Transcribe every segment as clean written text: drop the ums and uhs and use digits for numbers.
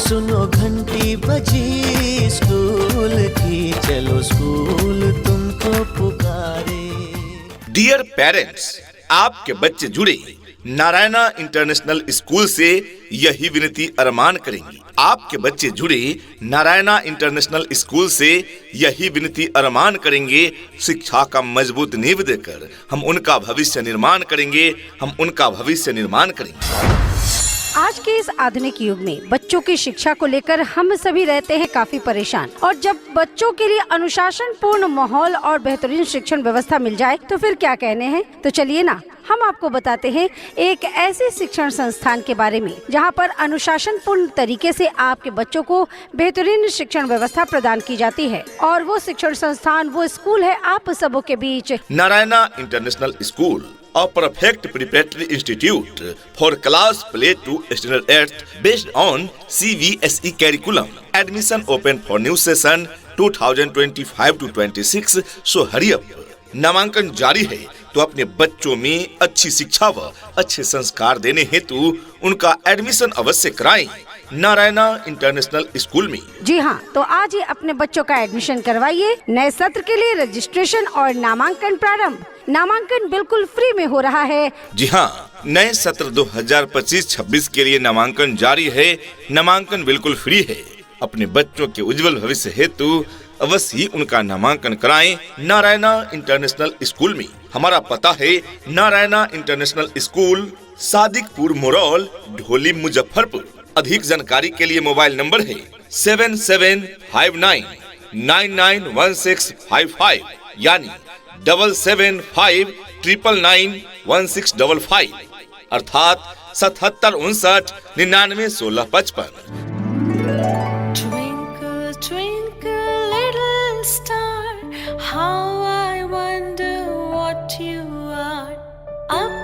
सुनो घंटी बजी स्कूल की, चलो स्कूल तुमको पुकारे। डियर पेरेंट्स, आपके बच्चे जुड़े नारायणा इंटरनेशनल स्कूल से यही विनती अरमान करेंगे। आपके बच्चे जुड़े नारायणा इंटरनेशनल स्कूल से यही विनती अरमान करेंगे। शिक्षा का मजबूत नींव देकर हम उनका भविष्य निर्माण करेंगे, हम उनका भविष्य निर्माण करेंगे। आज के इस आधुनिक युग में बच्चों की शिक्षा को लेकर हम सभी रहते हैं काफी परेशान, और जब बच्चों के लिए अनुशासन पूर्ण माहौल और बेहतरीन शिक्षण व्यवस्था मिल जाए तो फिर क्या कहने हैं। तो चलिए ना, हम आपको बताते हैं एक ऐसे शिक्षण संस्थान के बारे में जहां पर अनुशासन पूर्ण तरीके से आपके बच्चों को बेहतरीन शिक्षण व्यवस्था प्रदान की जाती है। और वो शिक्षण संस्थान, वो स्कूल है आप सबों के बीच Narayana international school, a perfect preparatory institute for class play to standard 8 based on CBSE curriculum. Admission open for new session 2025 to 26. So hurry up. नामांकन जारी है, तो अपने बच्चों में अच्छी शिक्षा व अच्छे संस्कार देने हेतु उनका एडमिशन अवश्य कराएं नारायणा इंटरनेशनल स्कूल में। जी हाँ, तो आज ही अपने बच्चों का एडमिशन करवाइए। नए सत्र के लिए रजिस्ट्रेशन और नामांकन प्रारंभ। नामांकन बिल्कुल फ्री में हो रहा है। जी हाँ, नए सत्र 2025-26 के लिए नामांकन जारी है। नामांकन बिल्कुल फ्री है। अपने बच्चों के उज्जवल भविष्य हेतु अवश्य ही उनका नामांकन कराएं नारायणा इंटरनेशनल स्कूल में। हमारा पता है नारायणा इंटरनेशनल स्कूल, सादिकपुर मोरौल, ढोली, मुजफ्फरपुर। अधिक जानकारी के लिए मोबाइल नंबर है 7759991655 यानी 7759991655 अर्थात 7759991655। Twinkle, twinkle, little star, how I wonder what you are. Up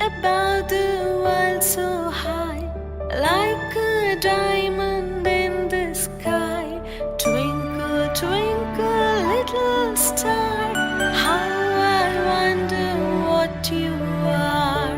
above the world so high, like a diamond in the sky. Twinkle, twinkle, little star, how I wonder what you are.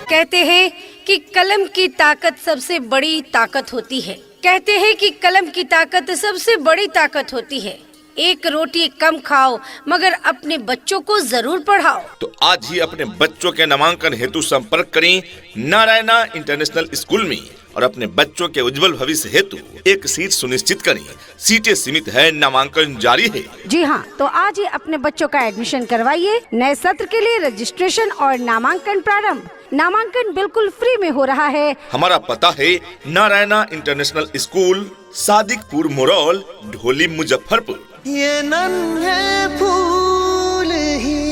कहते हैं कि कलम की ताकत सबसे बड़ी ताकत होती है। कहते हैं कि कलम की ताकत सबसे बड़ी ताकत होती है। एक रोटी कम खाओ मगर अपने बच्चों को जरूर पढ़ाओ। तो आज ही अपने बच्चों के नामांकन हेतु संपर्क करें नारायणा इंटरनेशनल स्कूल में और अपने बच्चों के उज्जवल भविष्य हेतु एक सीट सुनिश्चित करें। सीटें सीमित है, नामांकन जारी है। जी हाँ, तो आज ही अपने बच्चों का एडमिशन करवाइए। नए सत्र के लिए रजिस्ट्रेशन और नामांकन प्रारंभ। नामांकन बिल्कुल फ्री में हो रहा है। हमारा पता है नारायणा इंटरनेशनल स्कूल, सादिकपुर मोरौल, ढोली, मुजफ्फरपुर। ये नन्हे फूल ही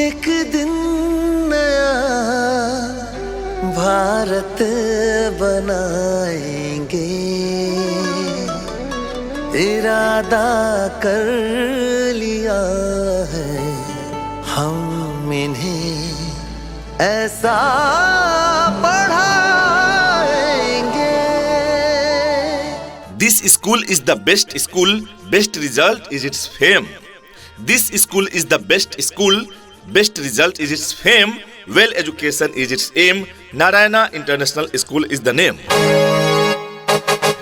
एक दिन नया भारत बनाएंगे, इरादा कर लिया है हम इन्हें ऐसा पढ़ाएंगे। This school is the best school, best result is its fame. This school is the best school, best result is its fame. Well education is its aim. Narayana International School is the name.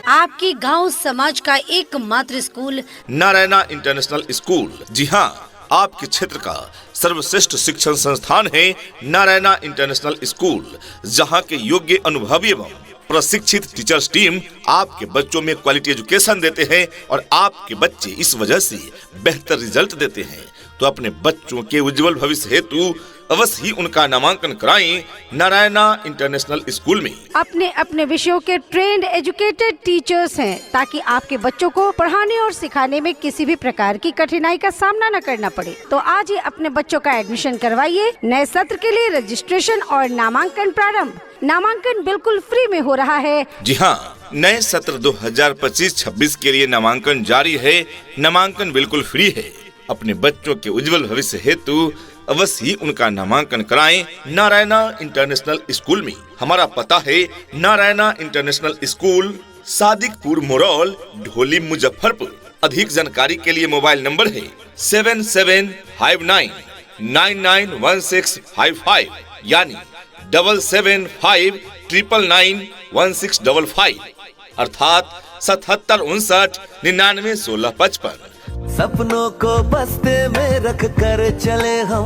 आपकी गांव समाज का एकमात्र school Narayana international school. जी हाँ, आपके क्षेत्र का सर्वश्रेष्ठ शिक्षण संस्थान है नारायणा इंटरनेशनल स्कूल, जहाँ के योग्य, अनुभवी एवं प्रशिक्षित टीचर्स टीम आपके बच्चों में क्वालिटी एजुकेशन देते हैं और आपके बच्चे इस वजह से बेहतर रिजल्ट देते हैं। तो अपने बच्चों के उज्जवल भविष्य हेतु अवश्य ही उनका नामांकन कराएं नारायणा इंटरनेशनल स्कूल में। अपने अपने विषयों के ट्रेंड एजुकेटेड टीचर्स हैं, ताकि आपके बच्चों को पढ़ाने और सिखाने में किसी भी प्रकार की कठिनाई का सामना न करना पड़े। तो आज ही अपने बच्चों का एडमिशन करवाइए। नए सत्र के लिए रजिस्ट्रेशन और नामांकन प्रारंभ। नामांकन बिल्कुल फ्री में हो रहा है। जी हाँ, नए सत्र 2025-26 के लिए नामांकन जारी है। नामांकन बिल्कुल फ्री है। अपने बच्चों के उज्जवल भविष्य हेतु अवश्य ही उनका नामांकन कराएं नारायणा इंटरनेशनल स्कूल में। हमारा पता है नारायणा इंटरनेशनल स्कूल, सादिकपुर मोरौल, ढोली, मुजफ्फरपुर। अधिक जानकारी के लिए मोबाइल नंबर है 7759991655 यानी 7759991655 अर्थात 7759991655। सपनों को बस्ते में रख कर चले हम,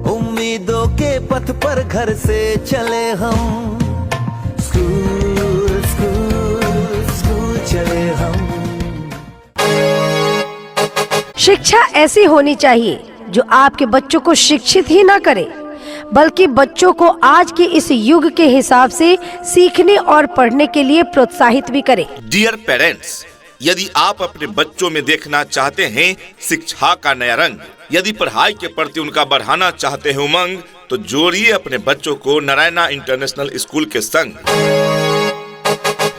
उम्मीदों के पथ पर घर से चले हम, स्कूल स्कूल स्कूल चले हम। शिक्षा ऐसी होनी चाहिए जो आपके बच्चों को शिक्षित ही ना करे, बल्कि बच्चों को आज के इस युग के हिसाब से सीखने और पढ़ने के लिए प्रोत्साहित भी करे। डियर पेरेंट्स, यदि आप अपने बच्चों में देखना चाहते हैं शिक्षा का नया रंग, यदि पढ़ाई के प्रति उनका बढ़ाना चाहते हैं उमंग, तो जोड़िए अपने बच्चों को नारायणा इंटरनेशनल स्कूल के संग,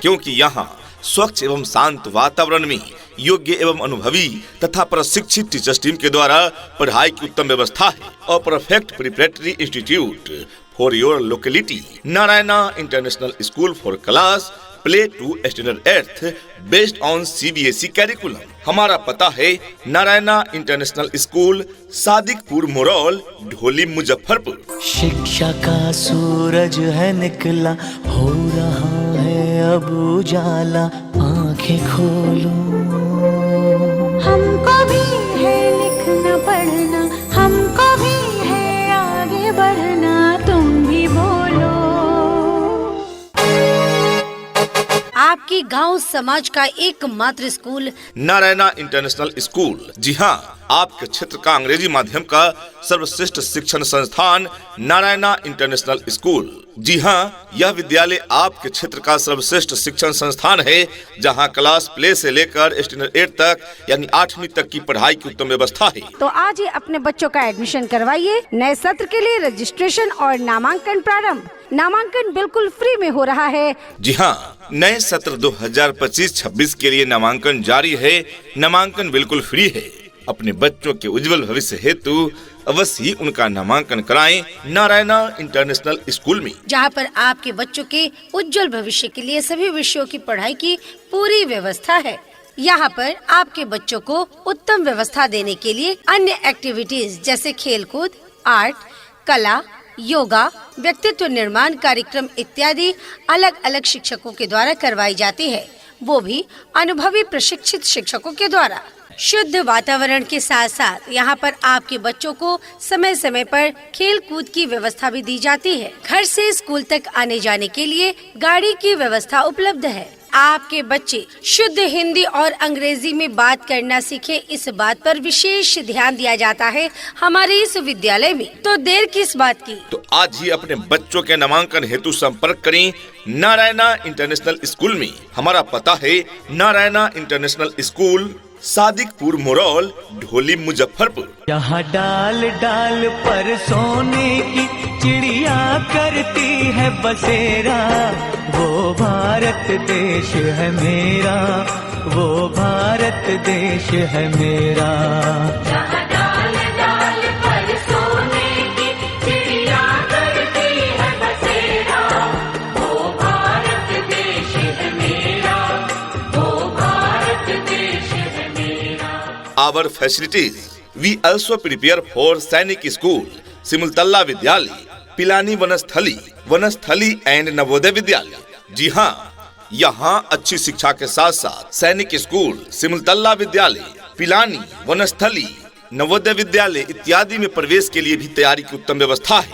क्योंकि यहाँ स्वच्छ एवं शांत वातावरण में योग्य एवं अनुभवी तथा प्रशिक्षित टीचर्स टीम के द्वारा पढ़ाई की उत्तम व्यवस्था है और perfect preparatory institute for your locality. Narayana international school for class play to standard 8th based on CBSE curriculum. हमारा पता है नारायणा इंटरनेशनल स्कूल, सादिकपुर मोरौल, ढोली, मुजफ्फरपुर। शिक्षा का सूरज है निकला, हो रहा है अब उजाला, आंखें खोलो। हमको भी है लिखना पढ़ना, हमको भी है आगे बढ़ना, तुम भी बोलो। आपकी गांव समाज का एकमात्र स्कूल नारायणा इंटरनेशनल स्कूल। जी हाँ, आपके क्षेत्र का अंग्रेजी माध्यम का सर्वश्रेष्ठ शिक्षण संस्थान नारायणा इंटरनेशनल स्कूल। जी हाँ, यह विद्यालय आपके क्षेत्र का सर्वश्रेष्ठ शिक्षण संस्थान है, जहाँ क्लास प्ले से लेकर स्टैंडर्ड 8 तक यानी 8वीं तक की पढ़ाई की उत्तम व्यवस्था है। तो आज ही अपने बच्चों का एडमिशन करवाइए। नए सत्र के लिए रजिस्ट्रेशन और नामांकन प्रारंभ। नामांकन बिल्कुल फ्री में हो रहा है। जी हाँ, नए सत्र 2025-26 के लिए नामांकन जारी है। नामांकन बिल्कुल फ्री है। अपने बच्चों के उज्जवल भविष्य हेतु अवश्य ही उनका नामांकन कराएं नारायणा इंटरनेशनल स्कूल में, जहां पर आपके बच्चों के उज्जवल भविष्य के लिए सभी विषयों की पढ़ाई की पूरी व्यवस्था है। यहाँ पर आपके बच्चों को उत्तम व्यवस्था देने के लिए अन्य एक्टिविटीज जैसे खेलकूद, आर्ट, कला, योगा, व्यक्तित्व निर्माण कार्यक्रम इत्यादि अलग अलग शिक्षकों के द्वारा करवाई जाती है, वो भी अनुभवी प्रशिक्षित शिक्षकों के द्वारा। शुद्ध वातावरण के साथ साथ यहाँ पर आपके बच्चों को समय समय पर खेल कूद की व्यवस्था भी दी जाती है। घर से स्कूल तक आने जाने के लिए गाड़ी की व्यवस्था उपलब्ध है। आपके बच्चे शुद्ध हिंदी और अंग्रेजी में बात करना सीखे, इस बात पर विशेष ध्यान दिया जाता है हमारे इस विद्यालय में। तो देर किस बात की, तो आज ही अपने बच्चों के नामांकन हेतु संपर्क करें नारायणा इंटरनेशनल स्कूल में। हमारा पता है नारायणा इंटरनेशनल स्कूल, सादिकपुर मोरौल, ढोली, मुजफ्फरपुर। यहाँ डाल डाल पर सोने की चिड़िया करती है बसेरा, वो भारत देश है मेरा, वो भारत देश है मेरा। यहाँ डाल डाल पर सोने की चिड़िया करती है बसेरा, वो भारत देश है मेरा, वो भारत देश है मेरा। Our facilities. We also prepare for सैनिक स्कूल, सिमुलतल्ला विद्यालय, पिलानी वनस्थली एंड नवोदय विद्यालय। जी हाँ, यहाँ अच्छी शिक्षा के साथ साथ सैनिक स्कूल, सिमुलतल्ला विद्यालय, पिलानी, वनस्थली, नवोदय विद्यालय इत्यादि में प्रवेश के लिए भी तैयारी की उत्तम व्यवस्था है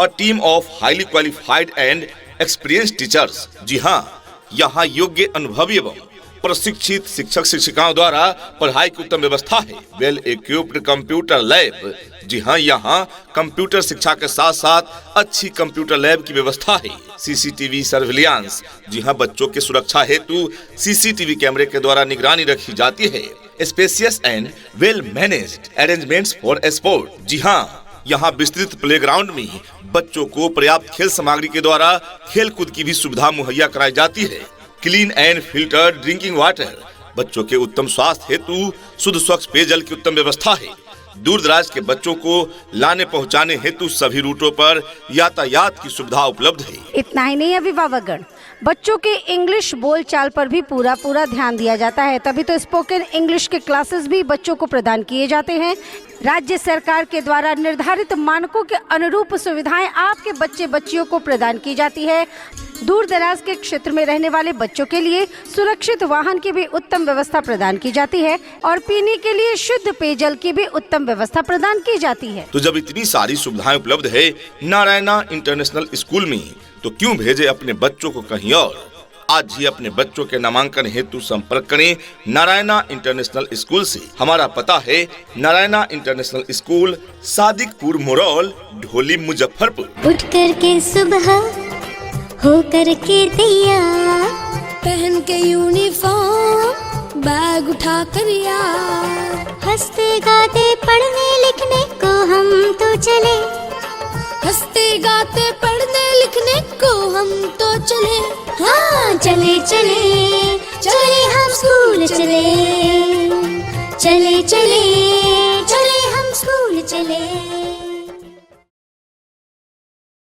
और team of highly qualified and experience teachers. जी हाँ, यहाँ योग्य, अनुभवी एवं प्रशिक्षित शिक्षक शिक्षिकाओं द्वारा पढ़ाई की उत्तम व्यवस्था है। Well equipped computer lab. जी हाँ, यहाँ कंप्यूटर शिक्षा के साथ साथ अच्छी कंप्यूटर लैब की व्यवस्था है। CCTV surveillance. जी हाँ, बच्चों की सुरक्षा हेतु CCTV कैमरे के द्वारा निगरानी रखी जाती है। Spacious and well managed arrangements for sport. जी हाँ, यहाँ विस्तृत प्लेग्राउंड में बच्चों को पर्याप्त खेल सामग्री के द्वारा खेल कूद की भी सुविधा मुहैया कराई जाती है। Clean and filtered drinking water. बच्चों के उत्तम स्वास्थ्य हेतु शुद्ध स्वच्छ पेयजल की उत्तम व्यवस्था है। दूर दराज के बच्चों को लाने पहुंचाने हेतु सभी रूटों पर यातायात की सुविधा उपलब्ध है। इतना ही नहीं अभिभावकगण, बच्चों के इंग्लिश बोलचाल पर भी पूरा ध्यान दिया जाता है। तभी तो स्पोकन इंग्लिश के क्लासेस भी बच्चों को प्रदान किए जाते हैं। राज्य सरकार के द्वारा निर्धारित मानकों के अनुरूप सुविधाएं आपके बच्चे बच्चियों को प्रदान की जाती है। दूर दराज के क्षेत्र में रहने वाले बच्चों के लिए सुरक्षित वाहन की भी उत्तम व्यवस्था प्रदान की जाती है और पीने के लिए शुद्ध पेयजल की भी उत्तम व्यवस्था प्रदान की जाती है। तो जब इतनी सारी सुविधाएं उपलब्ध है नारायणा इंटरनेशनल स्कूल में, तो क्यों भेजे अपने बच्चों को कहीं और। आज ही अपने बच्चों के नामांकन हेतु संपर्क करें नारायणा इंटरनेशनल स्कूल से। हमारा पता है नारायणा इंटरनेशनल स्कूल, सादिकपुर मोरौल, ढोली, मुजफ्फरपुर। उठ कर के सुबह हो कर के तैयार, पहन के यूनिफॉर्म, बैग उठा कर यार, हंसते गाते पढ़ने लिखने को हम तो चले, हंसते गाते पढ़ने लिखने को हम तो चले। हाँ चले चले चले हम स्कूल चले, चले चले